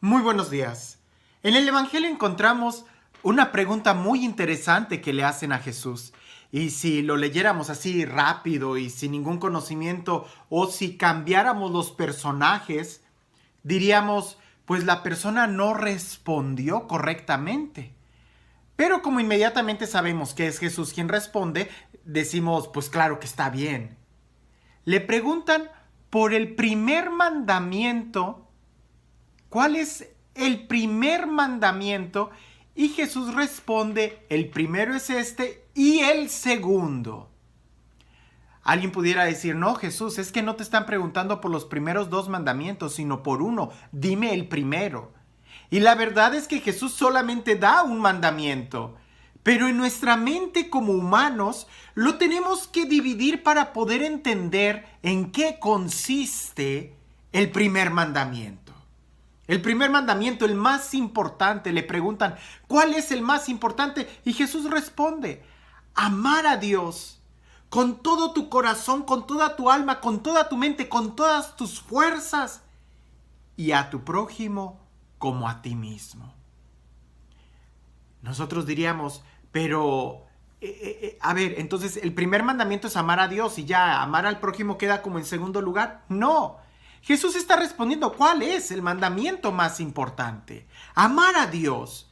Muy buenos días. En el Evangelio encontramos una pregunta muy interesante que le hacen a Jesús. Y si lo leyéramos así rápido y sin ningún conocimiento, o si cambiáramos los personajes, diríamos, pues la persona no respondió correctamente. Pero como inmediatamente sabemos que es Jesús quien responde, decimos, pues claro que está bien. Le preguntan por el primer mandamiento. ¿Cuál es el primer mandamiento? Y Jesús responde, el primero es este y el segundo. Alguien pudiera decir, no, Jesús, es que no te están preguntando por los primeros dos mandamientos, sino por uno. Dime el primero. Y la verdad es que Jesús solamente da un mandamiento. Pero en nuestra mente como humanos lo tenemos que dividir para poder entender en qué consiste el primer mandamiento. El primer mandamiento, el más importante, le preguntan, ¿cuál es el más importante? Y Jesús responde, amar a Dios con todo tu corazón, con toda tu alma, con toda tu mente, con todas tus fuerzas y a tu prójimo como a ti mismo. Nosotros diríamos, pero, a ver, entonces el primer mandamiento es amar a Dios y ya amar al prójimo queda como en segundo lugar. No. Jesús está respondiendo, ¿cuál es el mandamiento más importante? Amar a Dios.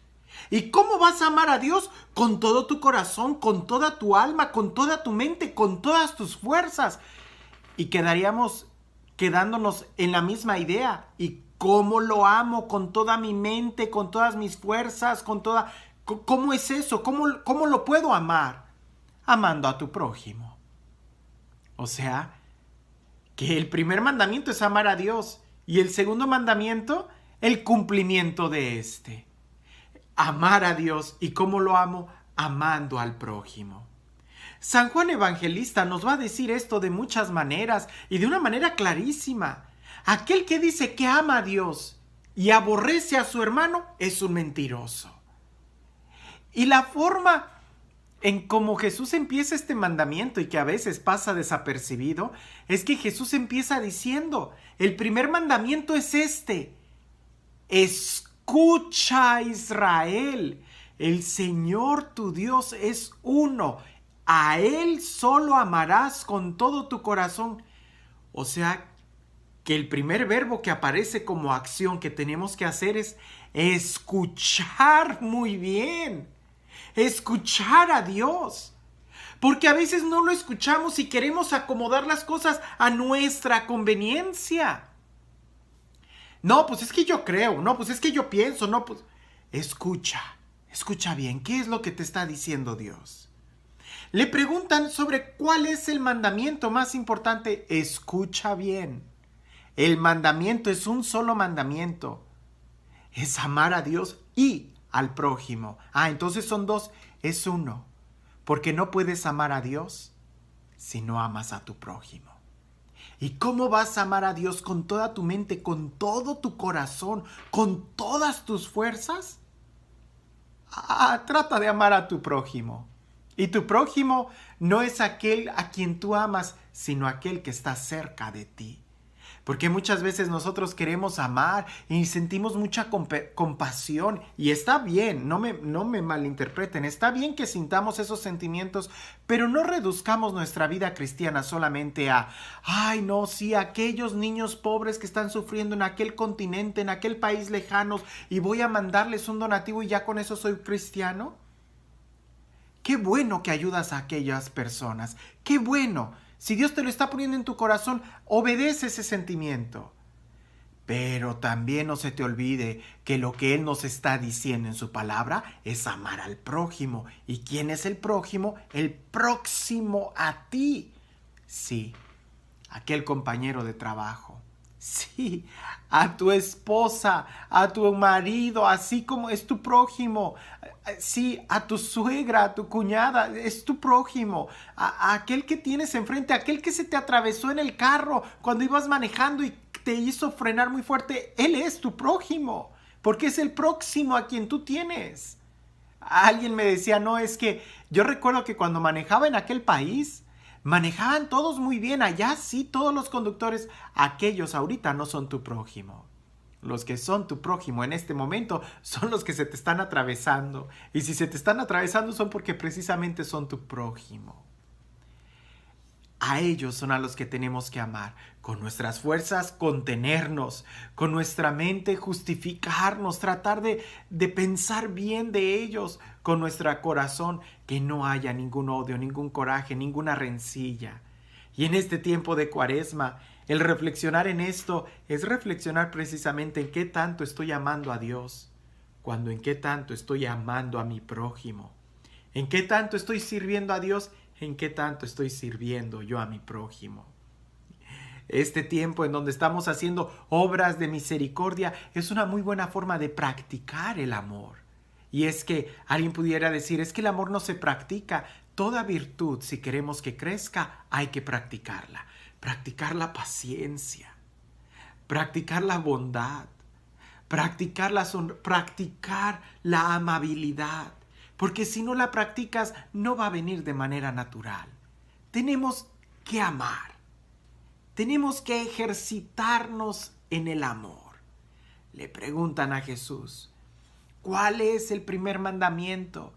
¿Y cómo vas a amar a Dios? Con todo tu corazón, con toda tu alma, con toda tu mente, con todas tus fuerzas. Y quedándonos en la misma idea. ¿Y cómo lo amo? Con toda mi mente, con todas mis fuerzas, con toda... ¿Cómo es eso? ¿Cómo lo puedo amar? Amando a tu prójimo. O sea, que el primer mandamiento es amar a Dios y el segundo mandamiento, el cumplimiento de este. Amar a Dios. ¿Y cómo lo amo? Amando al prójimo. San Juan Evangelista nos va a decir esto de muchas maneras y de una manera clarísima. Aquel que dice que ama a Dios y aborrece a su hermano es un mentiroso. Y la forma en cómo Jesús empieza este mandamiento y que a veces pasa desapercibido, es que Jesús empieza diciendo, el primer mandamiento es este, escucha Israel, el Señor tu Dios es uno, a Él solo amarás con todo tu corazón. O sea, que el primer verbo que aparece como acción que tenemos que hacer es escuchar muy bien. Escuchar a Dios. Porque a veces no lo escuchamos y queremos acomodar las cosas a nuestra conveniencia. No, pues es que yo creo. No, pues es que yo pienso. No, pues... Escucha bien. ¿Qué es lo que te está diciendo Dios? Le preguntan sobre cuál es el mandamiento más importante. Escucha bien. El mandamiento es un solo mandamiento. Es amar a Dios y al prójimo. Entonces son dos, es uno. Porque no puedes amar a Dios si no amas a tu prójimo. ¿Y cómo vas a amar a Dios con toda tu mente, con todo tu corazón, con todas tus fuerzas? Trata de amar a tu prójimo. Y tu prójimo no es aquel a quien tú amas, sino aquel que está cerca de ti. Porque muchas veces nosotros queremos amar y sentimos mucha compasión. Y está bien, no me malinterpreten. Está bien que sintamos esos sentimientos, pero no reduzcamos nuestra vida cristiana solamente a, aquellos niños pobres que están sufriendo en aquel continente, en aquel país lejano, y voy a mandarles un donativo y ya con eso soy cristiano. Qué bueno que ayudas a aquellas personas. Qué bueno. Si Dios te lo está poniendo en tu corazón, obedece ese sentimiento. Pero también no se te olvide que lo que Él nos está diciendo en su palabra es amar al prójimo. ¿Y quién es el prójimo? El próximo a ti. Sí, aquel compañero de trabajo. Sí, a tu esposa, a tu marido, así como es tu prójimo. Sí, a tu suegra, a tu cuñada, es tu prójimo. A aquel que tienes enfrente, aquel que se te atravesó en el carro cuando ibas manejando y te hizo frenar muy fuerte. Él es tu prójimo, porque es el próximo a quien tú tienes. Alguien me decía, no, es que yo recuerdo que cuando manejaba en aquel país, manejaban todos muy bien. Allá sí, todos los conductores, aquellos ahorita no son tu prójimo. los que son tu prójimo en este momento son los que se te están atravesando. Y si se te están atravesando son porque precisamente son tu prójimo. A ellos son a los que tenemos que amar. Con nuestras fuerzas contenernos, con nuestra mente justificarnos, tratar de pensar bien de ellos, con nuestro corazón que no haya ningún odio, ningún coraje, ninguna rencilla. Y en este tiempo de Cuaresma, el reflexionar en esto es reflexionar precisamente en qué tanto estoy amando a Dios, cuando en qué tanto estoy amando a mi prójimo, en qué tanto estoy sirviendo a Dios, en qué tanto estoy sirviendo yo a mi prójimo. Este tiempo en donde estamos haciendo obras de misericordia es una muy buena forma de practicar el amor. Y es que alguien pudiera decir, es que el amor no se practica. Toda virtud, si queremos que crezca, hay que practicarla. Practicar la paciencia, practicar la bondad, practicar la amabilidad. Porque si no la practicas, no va a venir de manera natural. Tenemos que amar. Tenemos que ejercitarnos en el amor. Le preguntan a Jesús, ¿cuál es el primer mandamiento?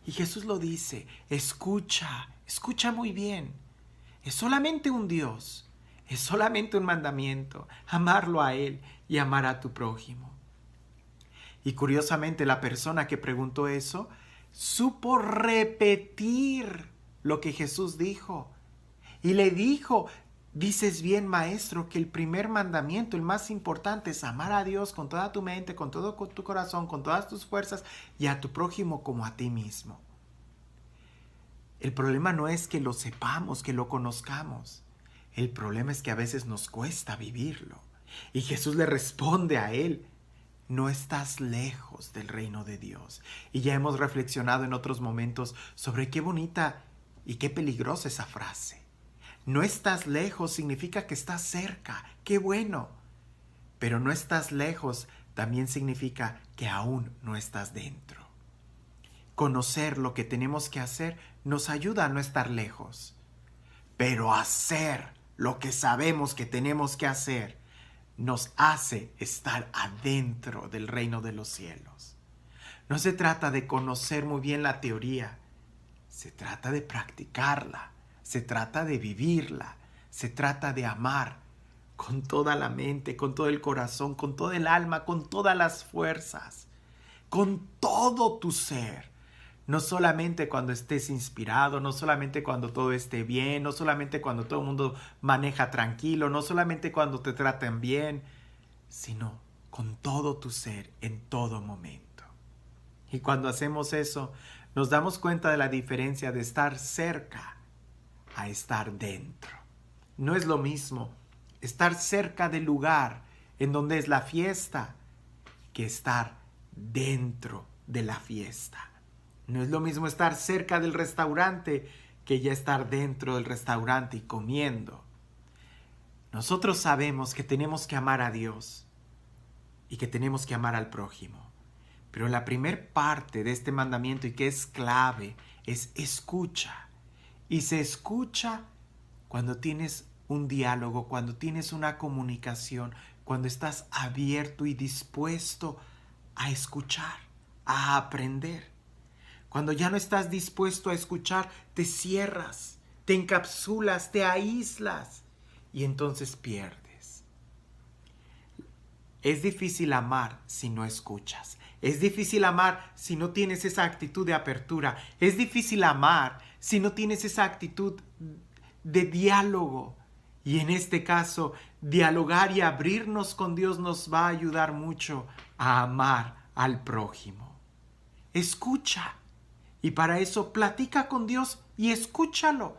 Y Jesús lo dice, escucha muy bien. Es solamente un Dios, es solamente un mandamiento, amarlo a Él y amar a tu prójimo. Y curiosamente la persona que preguntó eso supo repetir lo que Jesús dijo. Y le dijo, dices bien, maestro, que el primer mandamiento, el más importante, es amar a Dios con toda tu mente, con todo tu corazón, con todas tus fuerzas y a tu prójimo como a ti mismo. El problema no es que lo sepamos, que lo conozcamos. El problema es que a veces nos cuesta vivirlo. Y Jesús le responde a él, no estás lejos del reino de Dios. Y ya hemos reflexionado en otros momentos sobre qué bonita y qué peligrosa esa frase. No estás lejos significa que estás cerca. ¡Qué bueno! Pero no estás lejos también significa que aún no estás dentro. Conocer lo que tenemos que hacer nos ayuda a no estar lejos. Pero hacer lo que sabemos que tenemos que hacer nos hace estar adentro del reino de los cielos. No se trata de conocer muy bien la teoría, se trata de practicarla, se trata de vivirla, se trata de amar con toda la mente, con todo el corazón, con todo el alma, con todas las fuerzas, con todo tu ser. No solamente cuando estés inspirado, no solamente cuando todo esté bien, no solamente cuando todo el mundo maneja tranquilo, no solamente cuando te traten bien, sino con todo tu ser en todo momento. Y cuando hacemos eso, nos damos cuenta de la diferencia de estar cerca a estar dentro. No es lo mismo estar cerca del lugar en donde es la fiesta que estar dentro de la fiesta. No es lo mismo estar cerca del restaurante que ya estar dentro del restaurante y comiendo. Nosotros sabemos que tenemos que amar a Dios y que tenemos que amar al prójimo. Pero la primer parte de este mandamiento y que es clave es escucha. Y se escucha cuando tienes un diálogo, cuando tienes una comunicación, cuando estás abierto y dispuesto a escuchar, a aprender. Cuando ya no estás dispuesto a escuchar, te cierras, te encapsulas, te aíslas y entonces pierdes. Es difícil amar si no escuchas. Es difícil amar si no tienes esa actitud de apertura. Es difícil amar si no tienes esa actitud de diálogo. Y en este caso, dialogar y abrirnos con Dios nos va a ayudar mucho a amar al prójimo. Escucha. Y para eso platica con Dios y escúchalo.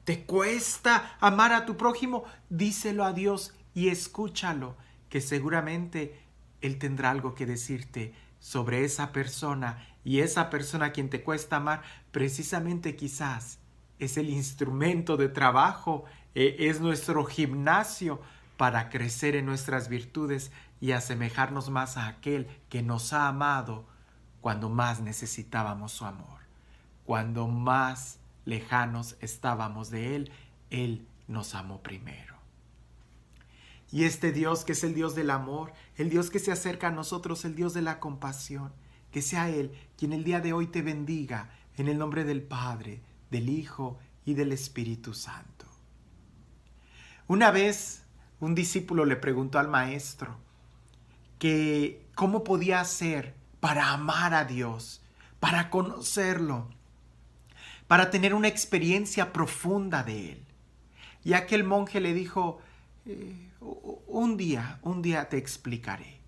¿Te cuesta amar a tu prójimo? Díselo a Dios y escúchalo, que seguramente Él tendrá algo que decirte sobre esa persona, y esa persona a quien te cuesta amar, precisamente quizás es el instrumento de trabajo, es nuestro gimnasio para crecer en nuestras virtudes y asemejarnos más a aquel que nos ha amado cuando más necesitábamos su amor. Cuando más lejanos estábamos de Él, Él nos amó primero. Y este Dios que es el Dios del amor, el Dios que se acerca a nosotros, el Dios de la compasión, que sea Él quien el día de hoy te bendiga en el nombre del Padre, del Hijo y del Espíritu Santo. Una vez un discípulo le preguntó al maestro que cómo podía hacer para amar a Dios, para conocerlo, para tener una experiencia profunda de Él. Y aquel monje le dijo, un día te explicaré.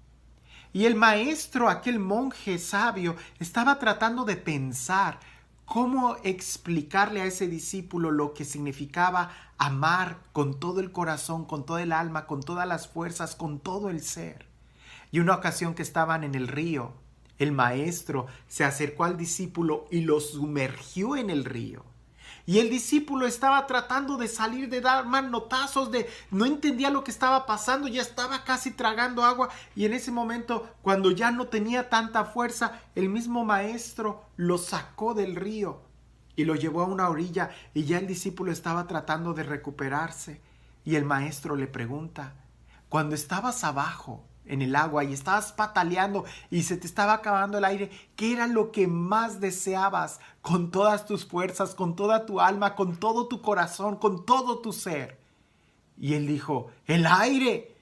Y el maestro, aquel monje sabio, estaba tratando de pensar cómo explicarle a ese discípulo lo que significaba amar con todo el corazón, con toda el alma, con todas las fuerzas, con todo el ser. Y una ocasión que estaban en el río, el maestro se acercó al discípulo y lo sumergió en el río. Y el discípulo estaba tratando de salir, de dar manotazos, no entendía lo que estaba pasando, ya estaba casi tragando agua. Y en ese momento, cuando ya no tenía tanta fuerza, el mismo maestro lo sacó del río y lo llevó a una orilla. Y ya el discípulo estaba tratando de recuperarse. Y el maestro le pregunta, cuando estabas abajo en el agua y estabas pataleando y se te estaba acabando el aire, ¿qué era lo que más deseabas con todas tus fuerzas, con toda tu alma, con todo tu corazón, con todo tu ser? Y él dijo, el aire.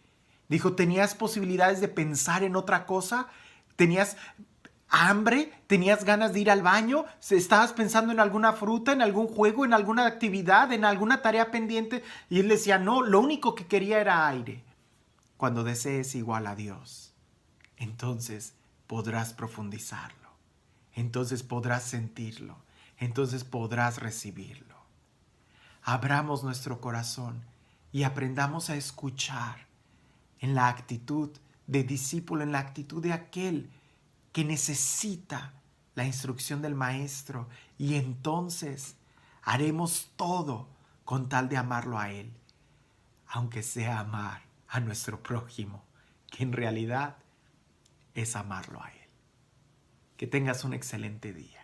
Dijo, ¿tenías posibilidades de pensar en otra cosa? ¿Tenías hambre? ¿Tenías ganas de ir al baño? ¿Estabas pensando en alguna fruta, en algún juego, en alguna actividad, en alguna tarea pendiente? Y él decía, no, lo único que quería era aire. Cuando desees igual a Dios, entonces podrás profundizarlo, entonces podrás sentirlo, entonces podrás recibirlo. Abramos nuestro corazón y aprendamos a escuchar en la actitud de discípulo, en la actitud de aquel que necesita la instrucción del Maestro, y entonces haremos todo con tal de amarlo a Él, aunque sea amar a nuestro prójimo, que en realidad es amarlo a Él. Que tengas un excelente día.